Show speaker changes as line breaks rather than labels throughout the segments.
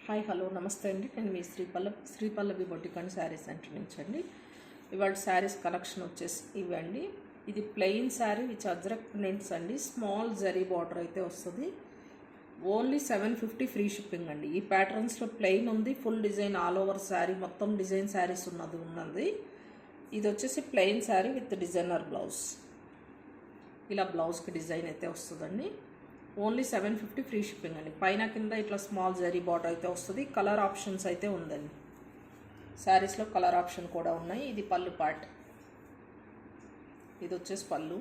Hi hello నమస్తే అండి. నేను మీ Sripallavi boutique and saris centre నుంచి అండి. ఇవాళ శారీస్ కలెక్షన్ వచ్చేసి ఇవ్వండి. ఇది plain sari with ajrak prints అండి. స్మాల్ జరీ బార్డర్ అయితే వస్తుంది. ఓన్లీ 750 ఫ్రీ షిప్పింగ్ అండి. ఈ ప్యాటర్న్స్లో ప్లెయిన్ ఉంది, full design all over sari మొత్తం డిజైన్ శారీస్ ఉన్నది. ఇది వచ్చేసి plain sari with designer blouse. ఇలా బ్లౌజ్కి డిజైన్ అయితే వస్తుందండి. ఓన్లీ 750 ఫ్రీ షిప్పింగ్ అండి. పైన కింద ఇట్లా స్మాల్ జరీ బార్డర్ అయితే వస్తుంది. కలర్ ఆప్షన్స్ అయితే ఉందండి. శారీస్లో కలర్ ఆప్షన్ కూడా ఉన్నాయి. ఇది పళ్ళు పార్ట్, ఇది వచ్చేసి పళ్ళు,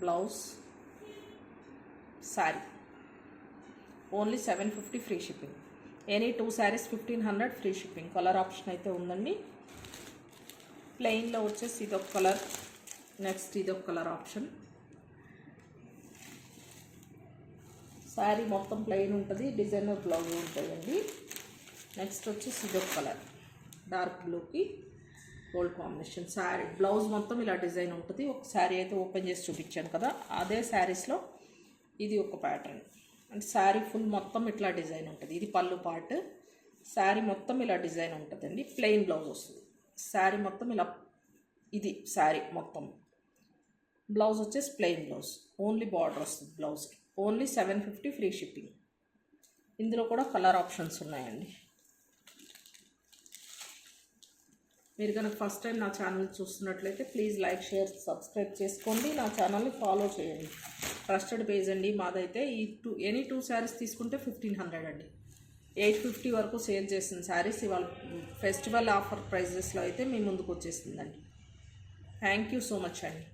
blouse, sari. Only 750 free shipping. Any 2 saris 1500 free shipping. Colour option అయితే ఉందండి. ప్లెయిన్లో వచ్చేసి ఇదొక కలర్, నెక్స్ట్ ఇదొక కలర్ ఆప్షన్. శారీ మొత్తం ప్లెయిన్ ఉంటుంది, డిజైనర్ బ్లౌజ్ ఉంటుందండి. నెక్స్ట్ వచ్చేసి ఇదొక కలర్, డార్క్ బ్లూకి గోల్డ్ కాంబినేషన్. శారీ బ్లౌజ్ మొత్తం ఇలా డిజైన్ ఉంటుంది. ఒక శారీ అయితే ఓపెన్ చేసి చూపించాను కదా, అదే శారీస్లో ఇది ఒక ప్యాటర్న్. అంటే శారీ ఫుల్ మొత్తం ఇట్లా డిజైన్ ఉంటుంది. ఇది పళ్ళు పార్ట్. శారీ మొత్తం ఇలా డిజైన్ ఉంటుందండి. ప్లెయిన్ బ్లౌజ్ వస్తుంది. శారీ మొత్తం ఇలా, ఇది శారీ మొత్తం. బ్లౌజ్ వచ్చేసి ప్లెయిన్ బ్లౌజ్, ఓన్లీ బార్డర్ వస్తుంది బ్లౌజ్కి. Only 750 free shipping. ఇందులో కూడా కలర్ ఆప్షన్స్ ఉన్నాయండి. మీరు కనుక ఫస్ట్ టైం నా ఛానల్ చూస్తున్నట్లయితే ప్లీజ్ లైక్, షేర్, సబ్స్క్రైబ్ చేసుకోండి. నా ఛానల్ని ఫాలో చేయండి. ట్రస్టెడ్ పేజ్ అండి మాదైతే. ఎనీ 2 శారీస్ తీసుకుంటే 1500 అండి. 850 వరకు సేల్ చేసిన శారీస్ ఇవాళ ఫెస్టివల్ ఆఫర్ ప్రైజెస్లో అయితే మీ ముందుకు వచ్చేసిందండి. థ్యాంక్ యూ సో మచ్ అండి.